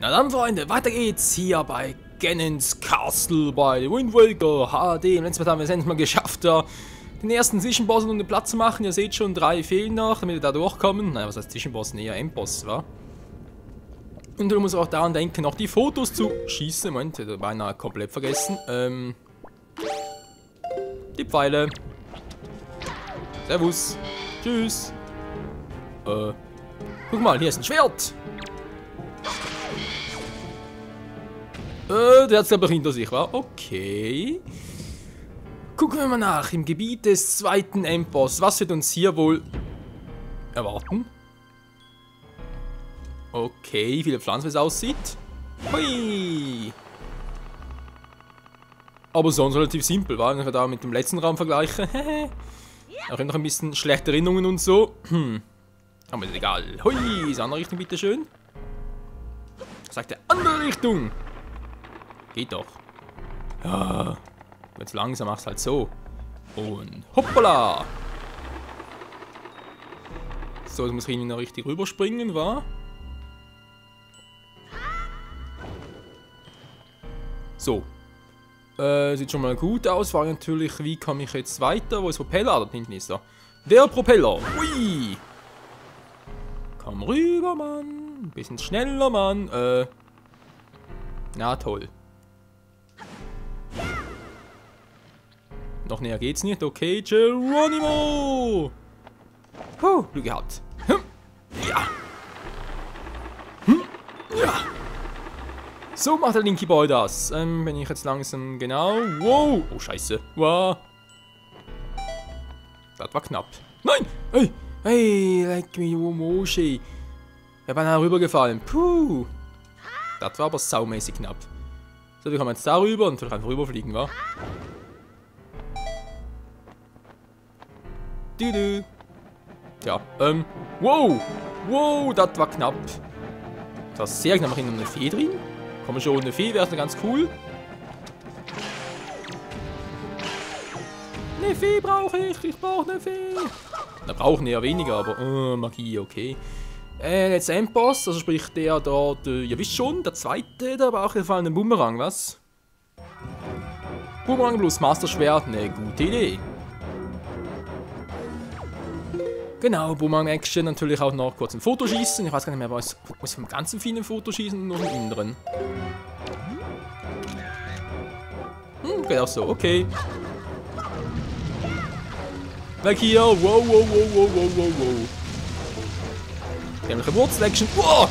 Na dann, Freunde, weiter geht's hier bei Ganon's Castle bei Wind Waker HD. Im letzten Mal haben wir es endlich mal geschafft, da den ersten Zwischenboss unter Platz zu machen. Ihr seht schon, 3 fehlen noch, damit wir da durchkommen. Naja, was heißt Zwischenboss? Nee, eher Endboss, wa? Und du musst auch daran denken, noch die Fotos zu schießen. Moment, ich habe beinahe komplett vergessen. Die Pfeile. Servus. Tschüss. Guck mal, hier ist ein Schwert. Der hat es aber hinter sich, wa? Okay. Gucken wir mal nach. Im Gebiet des zweiten Endboss. Was wird uns hier wohl erwarten? Okay, viele Pflanzen, wie es aussieht. Hui. Aber sonst relativ simpel, war, wenn ich da mit dem letzten Raum vergleiche. Auch noch ein bisschen schlechte Erinnerungen und so. Aber ist egal. Hui, ist andere Richtung, bitteschön. Sagt der andere Richtung. Geht doch. Ja. Jetzt langsam mach's halt so. Und hoppala. So, jetzt muss ich noch richtig rüberspringen, wa? So. Sieht schon mal gut aus. War natürlich, wie komme ich jetzt weiter? Wo ist der Propeller? Da hinten ist er. Der Propeller. Ui. Komm rüber, Mann. Ein bisschen schneller, Mann. Na toll. Noch näher geht's nicht. Okay, Geronimo. Glück gehabt. Ja. Ja. So macht der Linky Boy das. Wenn ich jetzt langsam genau... Wow. Oh, scheiße. Wow. Das war knapp. Nein. Hey. Hey, leck mich, Moshi. Ich bin beinahe rübergefallen. Puh. Das war aber saumäßig knapp. So, wir kommen jetzt da rüber und vielleicht einfach rüberfliegen, wa? Ja, wow. Wow, das war knapp. Das ist sehr knapp. Noch hinten eine Fee drin. Komm schon, eine Fee wäre ganz cool. Eine Fee brauche ich. Ich brauche eine Fee. Da brauchen wir ja weniger, aber Magie, okay. Jetzt Endboss, also sprich der dort, ihr wisst schon, der zweite, da braucht ihr vor allem einen Bumerang, was? Bumerang plus Master-Schwert, eine gute Idee. Genau, Bumerang-Action, natürlich auch noch kurz ein Foto schießen. Ich weiß gar nicht mehr, was muss vom ganzen Vieh ein Foto schießen und nur vom Inneren. Geht auch so, okay. Weg hier, wow, wow, wow, wow, wow, wow, wow. Dämliche Wurzel-Action, wow!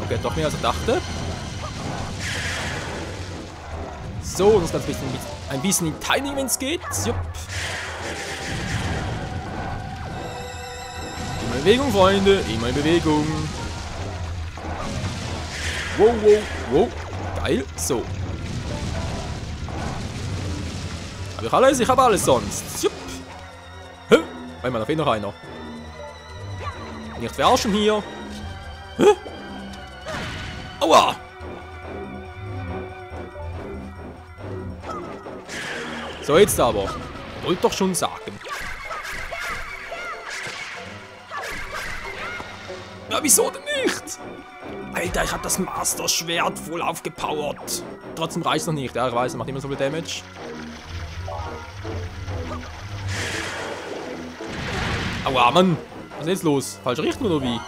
Okay, doch mehr als ich dachte. So, das Ganze ein bisschen in Timing, wenn es geht. Jupp. Immer in Bewegung, Freunde. Immer in Bewegung. Wow, wow, wow. Geil. So. Habe ich alles? Ich habe alles sonst. Jupp. Hä? Einmal, da fehlt noch einer. Nicht verarschen hier. Hä? Aua. So, jetzt aber. Ich wollte doch schon sagen. Ja, wieso denn nicht? Alter, ich hab das Master-Schwert voll aufgepowert. Trotzdem reicht's noch nicht. Ja, ich weiß, er macht immer so viel Damage. Aua, Mann. Was ist jetzt los? Falsche Richtung oder wie?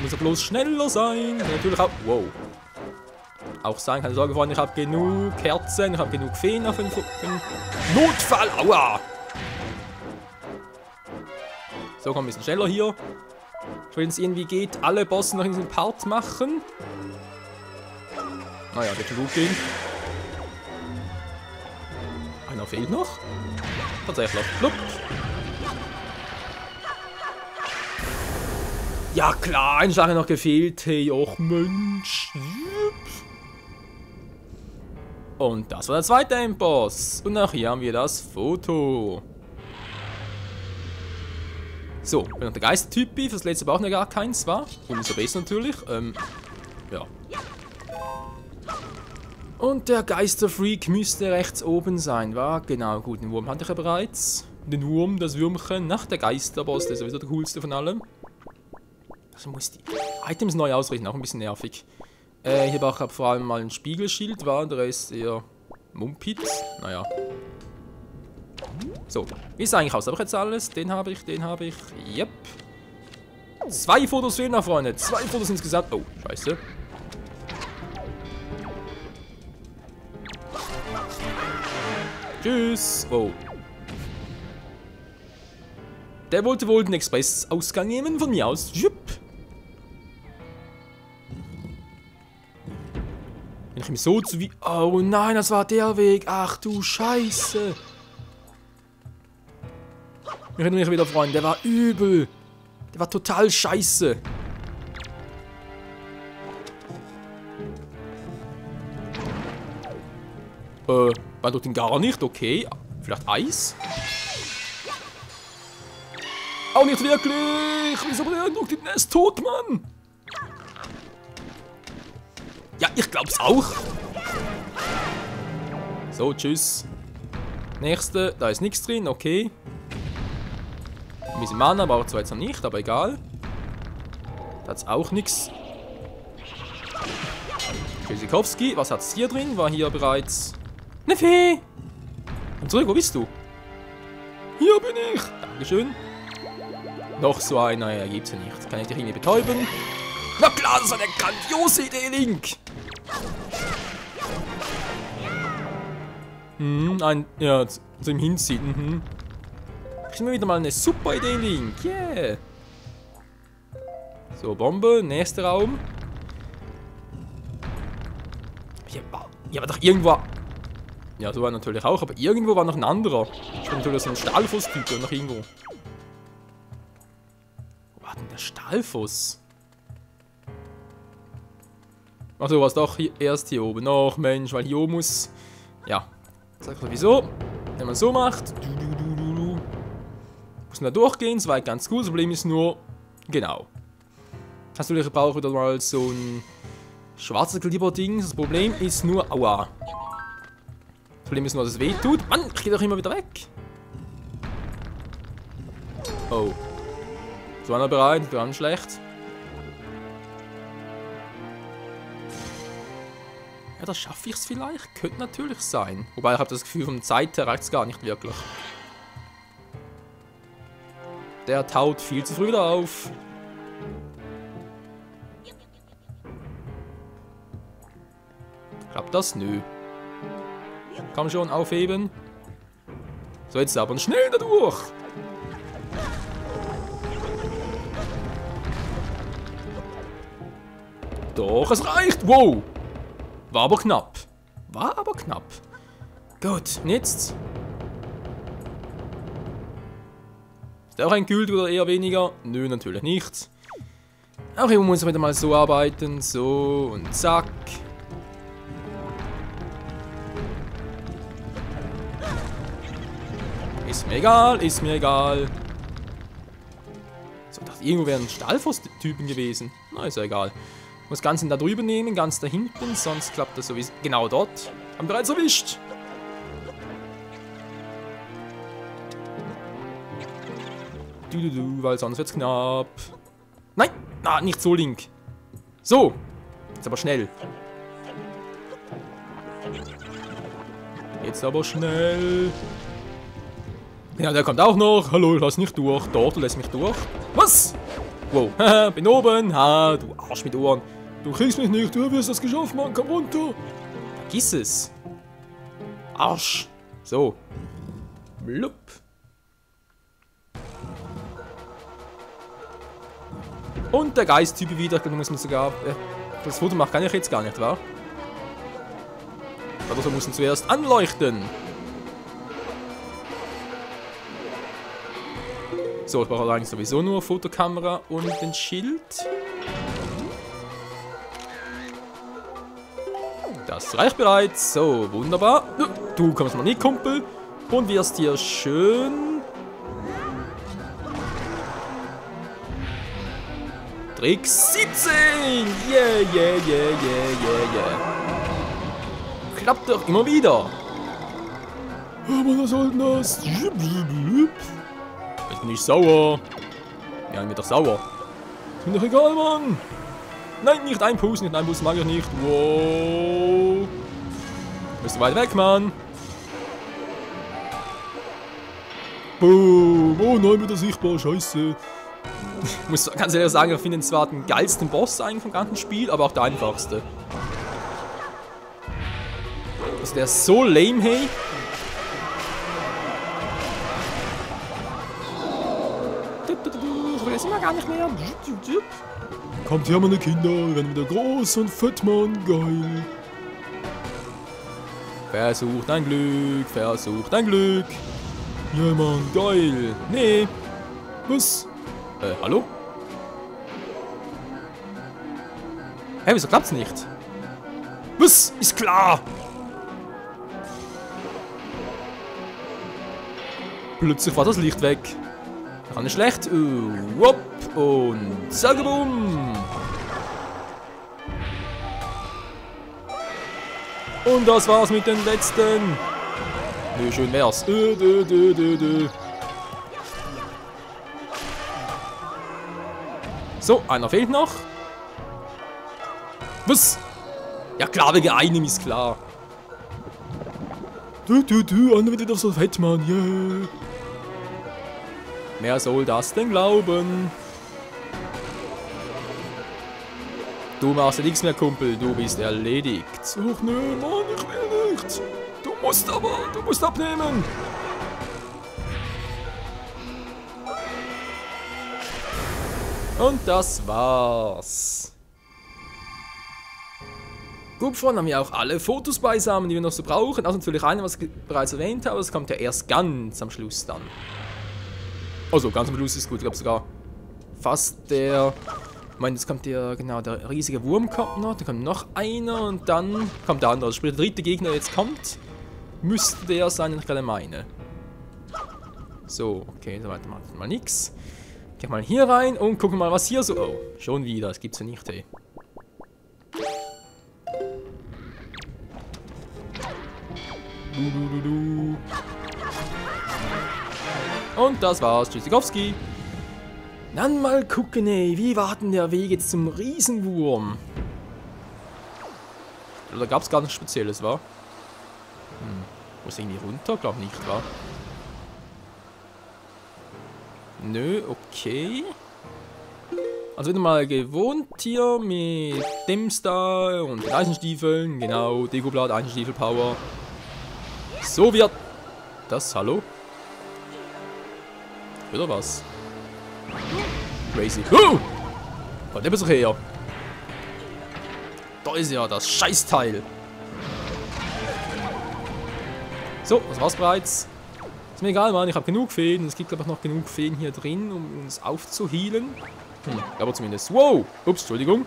Muss ja bloß schneller sein. Natürlich auch... Wow. Auch sein, keine Sorge, Freunde. Ich habe genug Kerzen. Ich habe genug Feen für den Notfall. Aua. So, komm ein bisschen schneller hier. Ich will, wenn es irgendwie geht, alle Bosse noch in diesem Part machen. Naja, wird schon gut gehen. Einer fehlt noch. Tatsächlich. Blub. Ja klar, ein Schlag hat noch gefehlt. Hey, och Mensch. Und das war der zweite Endboss. Und auch hier haben wir das Foto. So, wenn noch der Geistertyp bin, fürs letzte brauchen wir gar keins, war. Und ist ja besser natürlich. Ja. Und der Geisterfreak müsste rechts oben sein, war? Genau, gut, den Wurm hatte ich ja bereits. Den Wurm, das Würmchen, nach der Geisterboss, das ist sowieso der coolste von allem. Also muss die Items neu ausrichten, auch ein bisschen nervig. Hier brauche ich vor allem mal ein Spiegelschild, war der Rest eher Mumpitz. Naja. So, wie ist eigentlich aus? Habe ich jetzt alles? Den habe ich. Yep. 2 Fotos fehlen noch, Freunde. 2 Fotos insgesamt. Oh, scheiße. Tschüss. Oh. Der wollte wohl den Express-Ausgang nehmen von mir aus. Jupp. Wenn ich ihm so zu wie... Oh nein, das war der Weg. Ach du Scheiße. Ich erinnere mich wieder, Freunde. Der war übel. Der war total scheiße. War doch den gar nicht, okay. Vielleicht Eis? Auch nicht wirklich. Wieso beeindruckt den Nest tot, Mann? Ja, ich glaub's auch. So, tschüss. Nächste, da ist nichts drin, okay. Ein bisschen Mana braucht zwar jetzt noch nicht, aber egal. Da hat's auch nichts. Tschüssikowski, was hat's hier drin? War hier bereits... Eine Fee! Komm zurück, wo bist du? Hier bin ich! Dankeschön. Noch so einer, ja, gibt's ja nicht. Kann ich dich irgendwie betäuben? Na klar, das ist eine grandiose Idee, Link! Ja, zu ihm hinziehen, Ich mir wieder mal eine super Idee, Link, yeah! So, Bombe, nächster Raum. Hier war doch irgendwo... Ja, so war natürlich auch, aber irgendwo war noch ein anderer. Ich bin natürlich so ein Stahlfuß-Typ, noch irgendwo. Wo war denn der Stahlfuß? Achso, was doch erst hier oben. Och Mensch, weil hier oben muss... Ja. Sag mal wieso. Wenn man so macht. Muss man da durchgehen, soweit ganz gut. Das Problem ist nur... Genau. Hast du brauche wieder mal so ein... schwarzes Glibber-Ding. Das Problem ist nur... Aua. Das Problem ist nur, dass es weh tut. Mann, ich gehe doch immer wieder weg. Oh. So einer bereit, wir waren schlecht. Ja, das schaffe ich es vielleicht. Könnte natürlich sein. Wobei ich habe das Gefühl, von der Zeit her reicht es gar nicht wirklich. Der taut viel zu früh da auf. Klappt das? Nö. Kann schon aufheben. So, jetzt aber schnell da durch. Doch, es reicht. Wow. War aber knapp. War aber knapp. Gut, und jetzt? Ist der auch ein Kult oder eher weniger? Nö, natürlich nicht. Auch hier muss man wieder mal so arbeiten. So und zack. Ist mir egal, ist mir egal. So, ich dachte, irgendwo wären Stahlfuß-Typen gewesen. Na, ist ja egal. Muss ganz da drüben nehmen, ganz da hinten, sonst klappt das sowieso. Genau dort. Haben wir bereits erwischt. Weil sonst wird's knapp. Nein! Na, nicht so, Link. So. Jetzt aber schnell. Jetzt aber schnell. Ja, der kommt auch noch. Hallo, ich lass nicht durch. Dort, du lässt mich durch. Was? Wow. Haha, bin oben. Ha, du Arsch mit Ohren. Du kriegst mich nicht. Du wirst das geschafft, Mann. Komm runter. Vergiss es. Arsch. So. Blub. Und der Geist-Typ wieder. Da muss man sogar... das Foto macht kann ich jetzt gar nicht, wa? Oder so muss man zuerst anleuchten. So, ich brauche eigentlich sowieso nur Fotokamera und den Schild. Das reicht bereits. So, wunderbar. Du kommst mal nicht, Kumpel. Und wirst hier schön... Trick 17! Yeah, yeah, yeah, yeah, yeah, yeah. Klappt doch immer wieder. Aber was soll denn das? Ich bin nicht sauer. Ja, ich bin doch sauer. Ist mir doch egal, Mann. Nein, nicht einpusten, mag ich nicht. Wow. Bist du weit weg, Mann? Boom. Oh, 9 Meter sichtbar, scheiße. Ich muss ganz ehrlich sagen, ich finde zwar den geilsten Boss eigentlich vom ganzen Spiel, aber auch der einfachste. Also der ist so lame, hey. Ich will jetzt immer gar nicht mehr. Kommt her, meine Kinder, wir werden wieder groß und fett, Mann, geil. Versucht ein Glück, versucht ein Glück. Ja, Mann, geil. Nee. Was? Hallo? Hä, wieso klappt's nicht? Was? Ist klar! Plötzlich war das Licht weg. Gar nicht schlecht. Wupp. Und zagebum. Und das war's mit den letzten. Nö, schön wär's. So, einer fehlt noch. Was? Ja klar, wegen einem ist klar. Einer wird doch so fett, Mann, yeah. Wer soll das denn glauben? Du machst ja nichts mehr, Kumpel, du bist erledigt. Ach nö, Mann, ich will nicht. Du musst abnehmen. Und das war's. Gut, Freunde, haben wir auch alle Fotos beisammen, die wir noch so brauchen. Also natürlich eine, was ich bereits erwähnt habe, das kommt ja erst ganz am Schluss dann. Also ganz am Schluss ist gut, ich glaube sogar fast der... Ich meine, jetzt kommt der, genau, der riesige Wurm kommt noch, dann kommt noch einer und dann kommt der andere. Also sprich, der dritte Gegner, der jetzt kommt, müsste der sein, den ich gerade meine. So, okay, so weiter macht mal nix. Geh mal hier rein und gucken mal, was hier so... Oh, schon wieder, das gibt's ja nicht, ey. Und das war's, Tschüssikowski. Dann mal gucken, ey, wie war denn der Weg jetzt zum Riesenwurm? Da gab's gar nichts Spezielles, wa? Muss irgendwie runter? Glaub nicht, wa? Nö, okay. Also wieder mal gewohnt hier mit dem Star und den Eisenstiefeln. Genau, Dekoblatt, Eisenstiefel, Power. So wird das, hallo? Oder was? Crazy. Kommt der so her? Da ist ja das Scheißteil. So, das war's bereits. Ist mir egal, Mann, ich habe genug Feen. Es gibt, glaube ich, noch genug Feen hier drin, um uns aufzuhealen. Aber zumindest. Wow! Ups, Entschuldigung.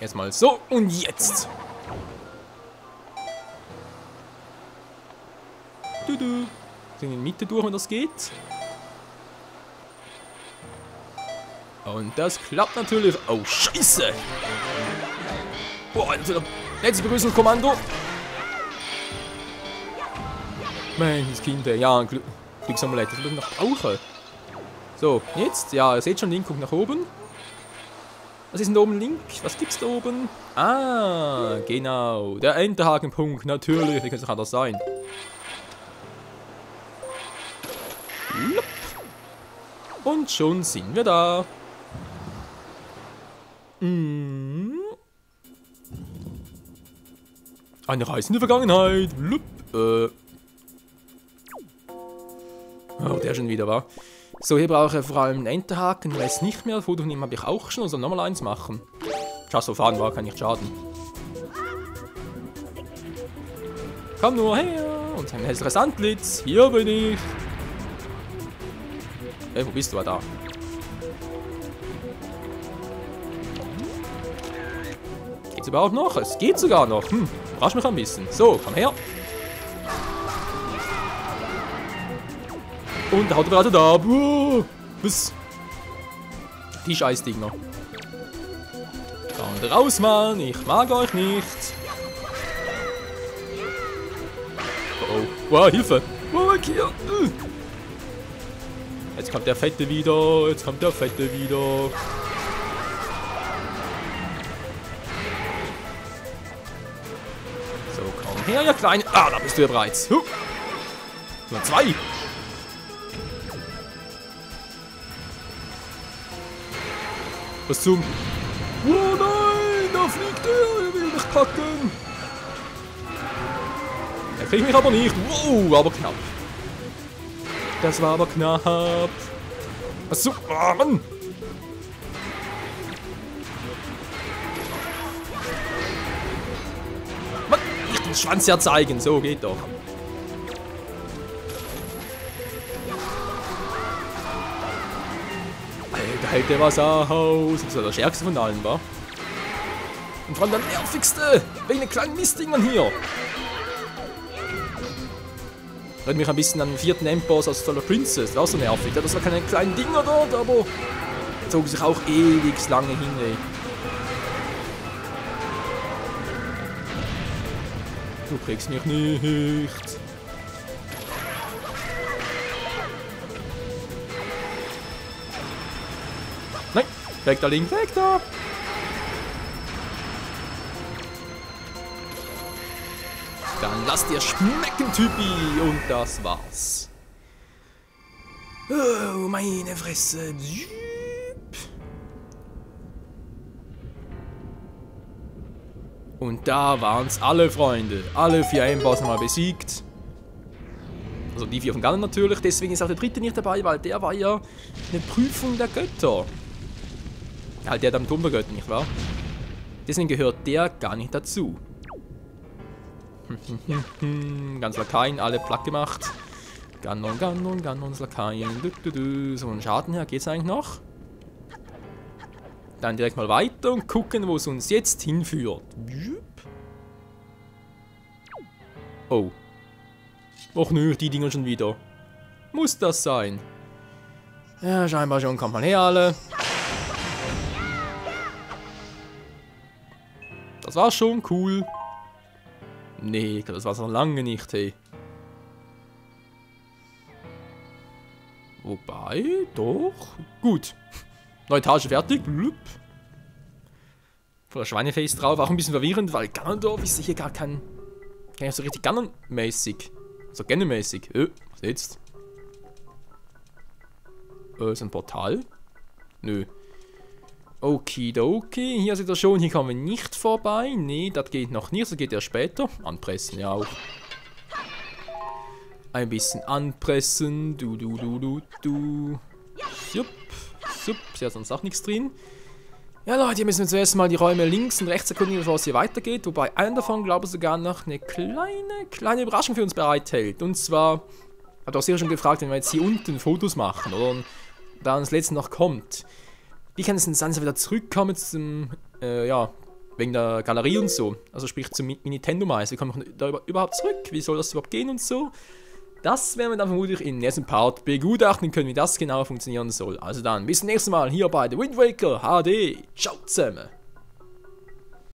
Erstmal so und jetzt. In die Mitte durch, wenn das geht. Und das klappt natürlich. Oh, Scheiße! Boah, letztes Begrüßungskommando. Mensch, Kind, ja, ein Glücksamulett, das will ich noch brauchen. So, jetzt, ja, ihr seht schon, Link guckt nach oben. Was ist denn da oben, Link? Was gibt's da oben? Ah, genau, der Enterhakenpunkt, natürlich, wie kann es doch anders sein? Und schon sind wir da. Eine Reise in die Vergangenheit. Oh, der schon wieder, war. So, hier brauche ich vor allem einen Enterhaken, den Rest nicht mehr. Foto von ihm habe ich auch schon, also nochmal eins machen. Just so fahren war, kann nicht schaden. Komm nur her und sein hässliches Antlitz. Hier bin ich. Hey, wo bist du? Da. Geht's überhaupt noch? Es geht sogar noch. Überrascht mich ein bisschen. So, komm her. Und der haut gerade da. Was? Die Scheißdinger. Kommt raus, Mann. Ich mag euch nicht. Oh, wow, Hilfe. Oh, weg hier. Jetzt kommt der Fette wieder. Jetzt kommt der Fette wieder. So, komm her, ihr Kleine. Ah, da bist du ja bereits. Nur 2. Was zum... Oh nein, da fliegt er will mich packen. Er kriegt mich aber nicht. Wow, aber knapp. Das war aber knapp. Achso, oh Mann. Mann, ich den Schwanz ja zeigen. So, geht doch. Da hält der was aus. Das ist ja der stärkste von allen, wa? Und vor allem der nervigste. Wegen den kleinen Mistdingern hier. Erinnert mich ein bisschen an den 4. Endboss aus Solar Princess. Das war auch so nervig. Das war keine kleinen Dinger dort, aber zogen sich auch ewig lange hin, ey. Du kriegst mich nicht. Nein, weg da, Link, weg da. Dann lass dir schmecken, Typi. Und das war's. Oh, meine Fresse. Und da waren's alle Freunde. Alle 4 Endbosse mal besiegt. Also die 4 von Ganon natürlich. Deswegen ist auch der 3. nicht dabei, weil der war ja eine Prüfung der Götter. Halt der dann drunter Götter, nicht wahr? Deswegen gehört der gar nicht dazu. Ganz Lakaien, alle platt gemacht. Ganon, Ganon, Ganons Lakaien. So, einen Schaden her, geht's eigentlich noch? Dann direkt mal weiter und gucken, wo es uns jetzt hinführt. Oh. Och nö, die Dinger schon wieder. Muss das sein? Ja, scheinbar schon. Kommt mal her, alle. Das war schon cool. Nee, das war's noch lange nicht, hey. Wobei, doch. Gut. Neue Etage fertig. Blub. Voller Schweineface drauf. Auch ein bisschen verwirrend, weil Ganondorf ist hier gar kein so richtig Ganon-mäßig. Also Ganon-mäßig. Was jetzt? Ist ein Portal? Nö. Okidoki, hier seht ihr schon, hier kommen wir nicht vorbei. Nee, das geht noch nicht, das geht ja später. Anpressen, ja auch. Ein bisschen anpressen. Du. Jupp. Sie hat sonst auch nichts drin. Ja Leute, hier müssen wir zuerst mal die Räume links und rechts erkundigen, bevor es hier weitergeht. Wobei einer davon, glaube ich, sogar noch eine kleine Überraschung für uns bereithält. Und zwar, hat auch sicher schon gefragt, wenn wir jetzt hier unten Fotos machen, oder? Da uns das letzte noch kommt. Wie kann es denn sein, dass wir wieder zurückkommen zum, wegen der Galerie und so? Also sprich zum Nintendo-Mais. Wie kommen wir da überhaupt zurück? Wie soll das überhaupt gehen und so? Das werden wir dann vermutlich im nächsten Part begutachten können, wie das genau funktionieren soll. Also dann, bis zum nächsten Mal hier bei The Wind Waker HD. Ciao zusammen!